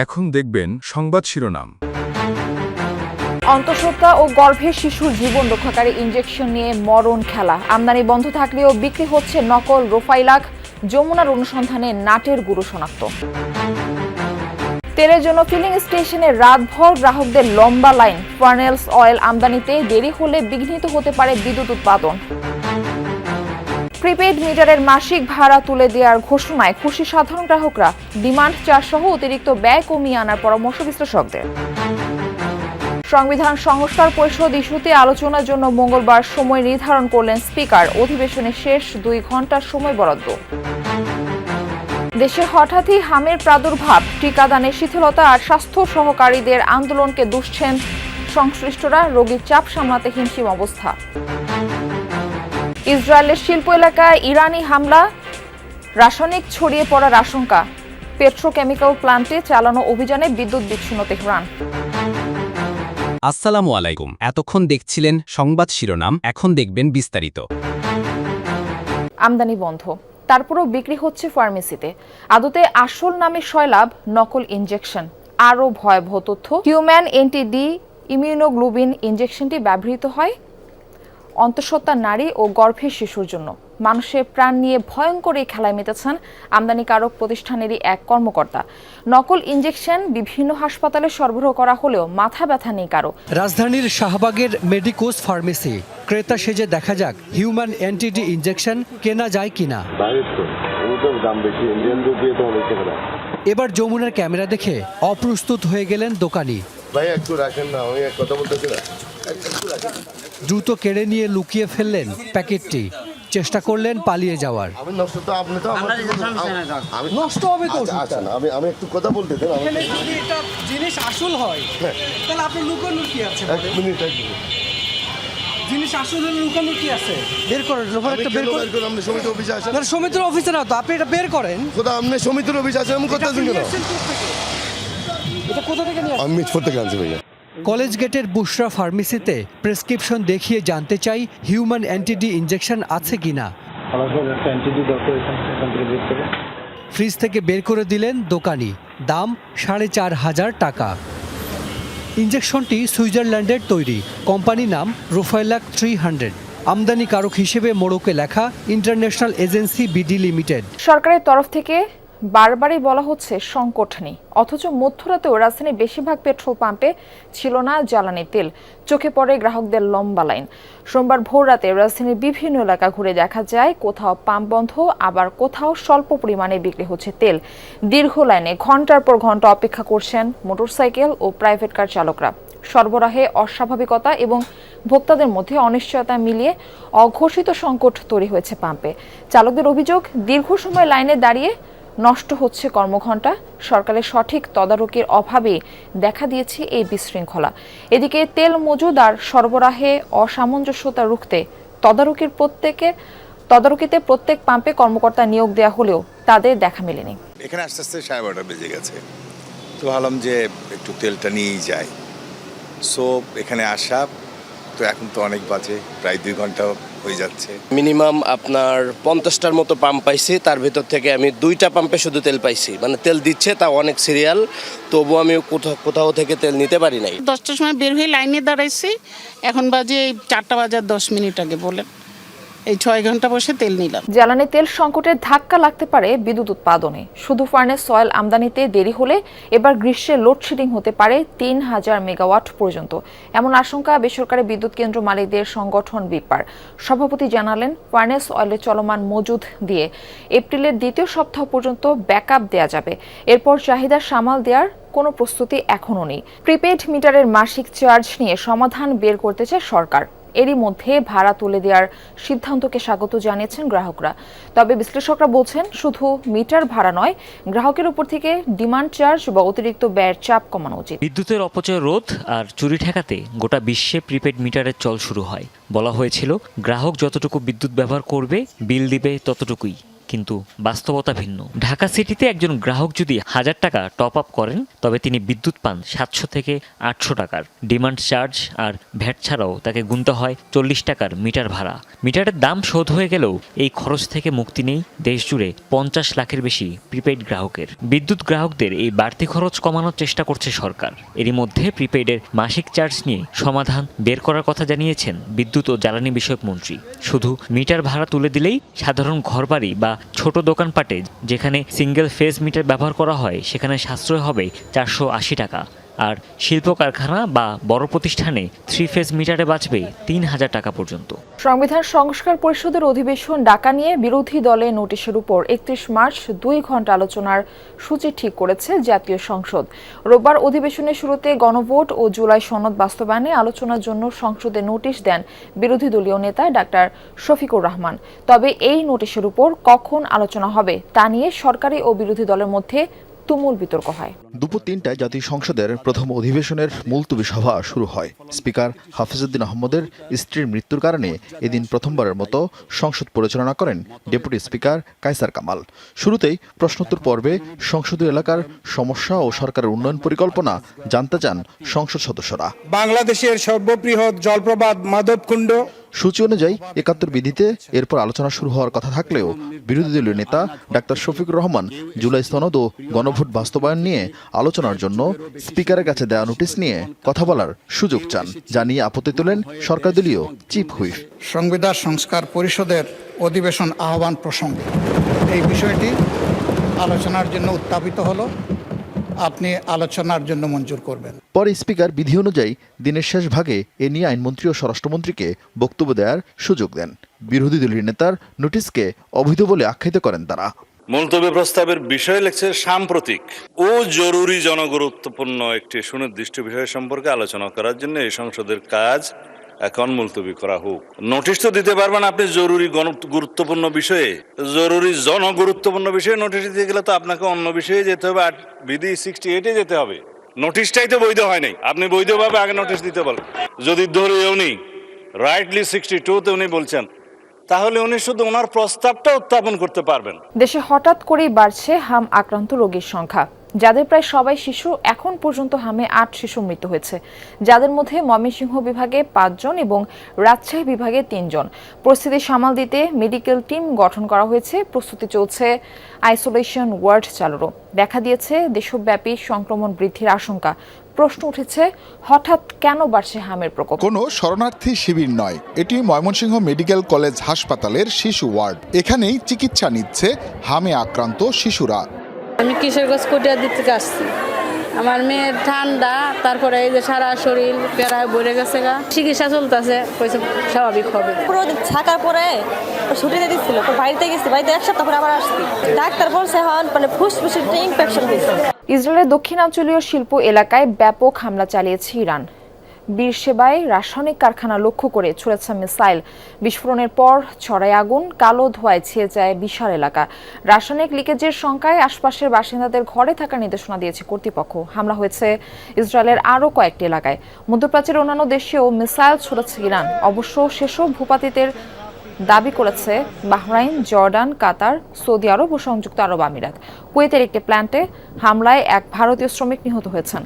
এখন দেখবেন সংবাদ শিরোনাম। অন্তঃসত্ত্বা ও গর্ভের শিশুর জীবন রক্ষাকারী ইনজেকশন নিয়ে মরণ খেলা। আমদানি বন্ধ থাকলেও বিক্রি হচ্ছে নকল রোফাইলাক। যমুনার অনুসন্ধানে নাটের গুরু শনাক্ত। তেলের জন্য ফিলিং স্টেশনে রাতভর গ্রাহকদের লম্বা লাইন। ফার্নেলস অয়েল আমদানিতে দেরি হলে বিঘ্নিত হতে পারে বিদ্যুৎ উৎপাদন। প্রিপেড মিটারের মাসিক ভাড়া তুলে দেওয়ার ঘোষণায় খুশি সাধারণ গ্রাহকরা। ডিমান্ড চার্জ সহ অতিরিক্ত ব্যয় কমিয়ে আনার পরামর্শ বিশ্লেষকদের। সংবিধান সংস্কার পরিষদ ইস্যুতে আলোচনার জন্য মঙ্গলবার সময় নির্ধারণ করলেন স্পিকার। অধিবেশনের শেষ 2 ঘণ্টার সময় বরাদ্দ। দেশে হঠাৎই হামের প্রাদুর্ভাব। টিকাদানে শিথিলতা আর স্বাস্থ্য সহকারীদের আন্দোলনকে দুষছেন সংশ্লিষ্টরা। রোগীর চাপ সামলাতে হিমশিম অবস্থা। ইসরায়েলের শিল্প এলাকায় ইরানি হামলা, রাসায়নিক ছড়িয়ে পড়ার আশঙ্কা। পেট্রোকেমিক্যাল প্ল্যান্টে চালানো অভিযানে বিদ্যুৎ বিচ্ছিন্ন তেহরান। আসসালামু আলাইকুম। এতক্ষণ দেখছিলেন সংবাদ শিরোনাম, এখন দেখবেন বিস্তারিত। আমদানি বন্ধ, তারপরও বিক্রি হচ্ছে ফার্মেসিতে। আদতে আসল নামে সয়লাভ, নকল ইনজেকশন। আরও ভয়াবহ তথ্য, হিউম্যান এন্টি-ডি ইমিউনোগ্লোবিন ইনজেকশনটি ব্যবহৃত হয় অন্তঃসত্ত্বা নারী ও গর্ভের শিশুর জন্য। মানুষের প্রাণ নিয়ে ভয়ঙ্কর এই খেলায় মেতেছেন আমদানিকারক প্রতিষ্ঠানেরই এক কর্মকর্তা। নকল ইনজেকশন বিভিন্ন হাসপাতালে সরবরাহ করা হলেও মাথা ব্যথা নেই কারো। রাজধানীর শাহবাগের মেডিকোস ফার্মেসি ক্রেতা সেজে দেখা যাক হিউম্যান অ্যান্টি-ডি ইনজেকশন কেনা যায় কিনা। এবার যমুনার ক্যামেরা দেখে অপ্রস্তুত হয়ে গেলেন দোকানি। ভাই একটু রাখেন না, আমি এক কথা বলতেছি না। দ্রুত কেড়ে নিয়ে লুকিয়ে ফেললেন প্যাকেটটি। চেষ্টা করলেন পালিয়ে যাওয়ার। আমি নষ্ট তো আপনি তো আমি নষ্ট হবে তো। আচ্ছা না, আমি একটু কথা বলতে দেন। যদি এটা জিনিস আসল হয় তাহলে আপনি লুকানোর কি আছে? এক মিনিট জিনিস আসল হলে লুকানোর কি আছে? বের করেন, একটা বের করেন। আপনি সমিতি অফিসে আসেন। না, সমিতির অফিসে না তো, আপনি এটা বের করেন। খোদা আপনি সমিতির অফিসে আসেন, আমি কথা শুনি না। এটা কোথা থেকে নিয়ে আসছেন? আমি মিটফোর্ড থেকে আনছি ভাইয়া। কলেজ গেটের বুশরা ফার্মেসিতে প্রেসক্রিপশন দেখিয়ে জানতে চাই হিউম্যান অ্যান্টি-ডি ইনজেকশন আছে কিনা। ফ্রিজ থেকে বের করে দিলেন দোকানি। দাম 4,500 টাকা। ইনজেকশনটি সুইজারল্যান্ডের তৈরি, কোম্পানি নাম রোফাইলাক 300। আমদানিকারক হিসেবে মোড়কে লেখা ইন্টারন্যাশনাল এজেন্সি বিডি লিমিটেড। সরকারের তরফ থেকে বারবারই বলা হচ্ছে সংকট নেই, অথচ মধ্যরাতেও রাজধানীর বেশিরভাগ পেট্রোল পাম্পে ছিল না জ্বালানি তেল। চোখে পড়ে গ্রাহকদের লম্বা লাইন। সোমবার ভোর রাতে রাজধানীর বিভিন্ন এলাকা ঘুরে দেখা যায় কোথাও পাম্প বন্ধ, আবার কোথাও স্বল্প পরিমাণে বিক্রি হচ্ছে তেল। দীর্ঘ লাইনে ঘন্টার পর ঘন্টা অপেক্ষা করছেন মোটরসাইকেল ও প্রাইভেট কার চালকরা। সরবরাহে অস্বাভাবিকতা এবং ভোক্তাদের মধ্যে অনিশ্চয়তা মিলিয়ে অঘোষিত সংকট তৈরি হয়েছে পাম্পে। চালকদের অভিযোগ, দীর্ঘ সময় লাইনে দাঁড়িয়ে নষ্ট হচ্ছে কর্মঘণ্টা। সরকারের সঠিক তদারকির অভাবে দেখা দিয়েছে এই বিশৃঙ্খলা। এদিকে তেল মজুদ আর সরবরাহে অসামঞ্জস্যতা রুখতে তদারকিতে প্রত্যেক পাম্পে কর্মকর্তা নিয়োগ দেওয়া হলেও তাদের দেখা মেলেনি। এখানে আস্তে আস্তে 12:30 বেজে গেছে, তো ভাবলাম যে একটু তেলটা নিয়েই যাই। সো এখানে আসা, তো এখন তো অনেক বাজে, প্রায় 2 ঘন্টা হয়ে যাচ্ছে। মিনিমাম আপনার 50টার মতো পাম্প পাইছি, তার ভিতর থেকে আমি 2টা পাম্পে শুধু তেল পাইছি। মানে তেল দিচ্ছে, তাও অনেক সিরিয়াল, তবুও আমি কোথাও থেকে তেল নিতে পারি নাই। 10টার সময় বের হয়ে লাইনে দাঁড়াইছি, এখন বাজে 4টা বাজার 10 মিনিট আগে। বলেন এই 6 ঘন্টা বসে তেল নিলাম। জ্বালানি তেল সংকটের ধাক্কা লাগতে পারে বিদ্যুৎ উৎপাদনে। শুধু ফার্নেস অয়েল আমদানিতে দেরি হলে এবার গ্রীষ্মে লোডশেডিং হতে পারে 3000 মেগাওয়াট পর্যন্ত। এমন আশঙ্কা বেসরকারি বিদ্যুৎ কেন্দ্র মালিকদের সংগঠন বিপার সভাপতি জানালেন, ফার্নেস অয়েলের চলমান মজুদ দিয়ে এপ্রিলের 2য় সপ্তাহ পর্যন্ত ব্যাকআপ দেয়া যাবে। এরপর চাহিদা সামাল দেওয়ার কোনো প্রস্তুতি এখনও নেই। প্রিপেড মিটারের মাসিক চার্জ নিয়ে সমাধান বের করতে চায় সরকার। এরই মধ্যে ভাড়া তুলে দেওয়ার সিদ্ধান্তকে স্বাগত জানিয়েছেন গ্রাহকরা। তবে বিশ্লেষকরা বলছেন, শুধু মিটার ভাড়া নয়, গ্রাহকের উপর থেকে ডিমান্ড চার্জ বা অতিরিক্ত ব্যয়ের চাপ কমানো উচিত। বিদ্যুতের অপচয় রোধ আর চুরি ঠেকাতে গোটা বিশ্বে প্রিপেড মিটারের চল শুরু হয়। বলা হয়েছিল, গ্রাহক যতটুকু বিদ্যুৎ ব্যবহার করবে, বিল দিবে ততটুকুই। কিন্তু বাস্তবতা ভিন্ন। ঢাকা সিটিতে একজন গ্রাহক যদি 1000 টাকা টপ আপ করেন তবে তিনি বিদ্যুৎ পান 700 থেকে 800 টাকার। ডিমান্ড চার্জ আর ভ্যাট ছাড়াও তাকে গুনতে হয় 40 টাকার মিটার ভাড়া। মিটারের দাম শোধ হয়ে গেলেও এই খরচ থেকে মুক্তি নেই দেশজুড়ে 50 লাখের বেশি প্রিপেইড গ্রাহকের। বিদ্যুৎ গ্রাহকদের এই বাড়তি খরচ কমানোর চেষ্টা করছে সরকার। এরই মধ্যে প্রিপেইডের মাসিক চার্জ নিয়ে সমাধান বের করার কথা জানিয়েছেন বিদ্যুৎ ও জ্বালানি বিষয়ক মন্ত্রী। শুধু মিটার ভাড়া তুলে দিলেই সাধারণ ঘরবাড়ি বা ছোট দোকানপাটে যেখানে সিঙ্গেল ফেজ মিটার ব্যবহার করা হয় সেখানে সাশ্রয় হবে 480 টাকা। আর শিল্প কারখানা বা বড় প্রতিষ্ঠানে 3 ফেজ মিটারে বাঁচবে 3000 টাকা পর্যন্ত। সংবিধান সংস্কার পরিষদের অধিবেশন ডাকা নিয়ে বিরোধী দলের নোটিশের উপর 31 মার্চ 2 ঘণ্টা আলোচনার সূচি ঠিক করেছে জাতীয় সংসদ। রোববার অধিবেশনের শুরুতে গণভোট ও জুলাই সনদ বাস্তবায়নে আলোচনার জন্য সংসদে নোটিশ দেন বিরোধী দলীয় নেতা ডাক্তার শফিকুর রহমান। তবে এই নোটিশের উপর কখন আলোচনা হবে তা নিয়ে সরকারি ও বিরোধী দলের মধ্যে তুমুল বিতর্ক হয়। দুপুর 3টায় জাতীয় সংসদের প্রথম অধিবেশনের মুলতবি সভা শুরু হয়। স্পিকার হাফিজউদ্দিন আহমদের স্ত্রীর মৃত্যুর কারণে এদিন প্রথমবারের মতো সংসদ পরিচালনা করেন ডেপুটি স্পিকার কায়সার কামাল। শুরুতেই প্রশ্নোত্তর পর্বে সংসদীয় এলাকার সমস্যা ও সরকারের উন্নয়ন পরিকল্পনা জানতে চান সংসদ সদস্যরা। বাংলাদেশের সর্ববৃহৎ জলপ্রপাত মাধবকুণ্ড সূচি অনুযায়ী 71 বিধিতে এরপর আলোচনা শুরু হওয়ার কথা থাকলেও বিরোধী দলীয় নেতা ডাক্তার শফিকুর রহমান জুলাই সনদ ও গণভোট বাস্তবায়ন নিয়ে আলোচনার জন্য স্পিকারের কাছে দেওয়া নোটিশ নিয়ে কথা বলার সুযোগ চান। জানিয়ে আপত্তি তোলেন সরকারদলীয় চিফ হুইপ। সংবিধান সংস্কার পরিষদের অধিবেশন আহ্বান প্রসঙ্গে এই বিষয়টি আলোচনার জন্য উত্থাপিত হলো, আপনি আলোচনার জন্য মঞ্জুর করবেন। পরে স্পিকার বিধি অনুযায়ী দিনের শেষ ভাগে এ নিয়ে আইনমন্ত্রী ও স্বরাষ্ট্রমন্ত্রীকে বক্তব্য দেওয়ার সুযোগ দেন। বিরোধী দলীয় নেতার নোটিশকে অবৈধ বলে আখ্যায়িত করেন তারা। মুলতবি প্রস্তাবের বিষয় লেখছে সাম্প্রতিক ও জরুরি জনগুরুত্বপূর্ণ একটি সুনির্দিষ্ট বিষয় সম্পর্কে আলোচনা করার জন্য এই সংসদের কাজ এখন মুলতবি করা হোক। নোটিশ তো দিতে পারবেন আপনি জরুরি গুরুত্বপূর্ণ বিষয়ে, জরুরি জনগুরুত্বপূর্ণ বিষয়ে নোটিশ দিতে গেলে তো আপনাকে অন্য বিষয়ে যেতে হবে, আর বিধি 68-এ যেতে হবে। নোটিশটাই তো বৈধ হয় নাই, আপনি বৈধভাবে আগে নোটিশ দিতে বলেন। যদি ধরে উনি রাইটলি 62-তে উনি বলছেন, তাহলে উনি শুধু ওনার প্রস্তাবটা উত্থাপন করতে পারবেন। দেশে হঠাৎ করেই বাড়ছে হাম আক্রান্ত রোগীর সংখ্যা, যাদের প্রায় সবাই শিশু। এখন পর্যন্ত হামে 8 শিশু মৃত্যু হয়েছে, যাদের মধ্যে ময়মনসিংহ বিভাগে 5 জন এবং রাজশাহী বিভাগে 3 জন। পরিস্থিতি সামাল দিতে মেডিকেল টিম গঠন করা হয়েছে। প্রস্তুতি চলছে আইসোলেশন ওয়ার্ড চালুরও। দেখা দিয়েছে দেশব্যাপী সংক্রমণ বৃদ্ধির আশঙ্কা। প্রশ্ন উঠেছে, হঠাৎ কেন বাড়ছে হামের প্রকোপ? কোনো শরণার্থী শিবির নয়, এটি ময়মনসিংহ মেডিকেল কলেজ হাসপাতালের শিশু ওয়ার্ড। এখানেই চিকিৎসা নিচ্ছে হামে আক্রান্ত শিশুরা। আমি কিশোরগঞ্জ কোটিয়া দিক থেকে আসছি। আমার মেয়ের ঠান্ডা, তারপরে এই যে সারা শরীর প্যারায় ভরে গেছে, চিকিৎসা চলতেছে, স্বাভাবিক হবে। পুরো থাকার পরে ছুটিতে দিচ্ছিল, তো বাড়িতে গেছি, বাড়িতে 1 সপ্তাহ পরে আবার আসছি। ডাক্তার বলছে মানে ফুসফুসের ইনফেকশন হয়েছে। ইসরায়েলের দক্ষিণাঞ্চলীয় শিল্প এলাকায় ব্যাপক হামলা চালিয়েছে ইরান। বীরশেবায় রাসায়নিক কারখানা লক্ষ্য করে ছুড়েছে মিসাইল। বিস্ফোরণের পর ছড়ায় আগুন, কালো ধোঁয়ায় ছেয়ে যায় বিশাল এলাকা। রাসায়নিক লিকেজের শঙ্কায় আশপাশের বাসিন্দাদের ঘরে থাকার নির্দেশনা দিয়েছে কর্তৃপক্ষ। হামলা হয়েছে ইসরায়েলের আরও কয়েকটি এলাকায়। মধ্যপ্রাচ্যের অন্যান্য দেশেও মিসাইল ছুড়েছে ইরান। অবশ্য সেসব ভূপাতিতের দাবি করেছে বাহরাইন, জর্ডান, কাতার, সৌদি আরব ও সংযুক্ত আরব আমিরাত। কুয়েতের একটি প্ল্যান্টে হামলায় এক ভারতীয় শ্রমিক নিহত হয়েছেন।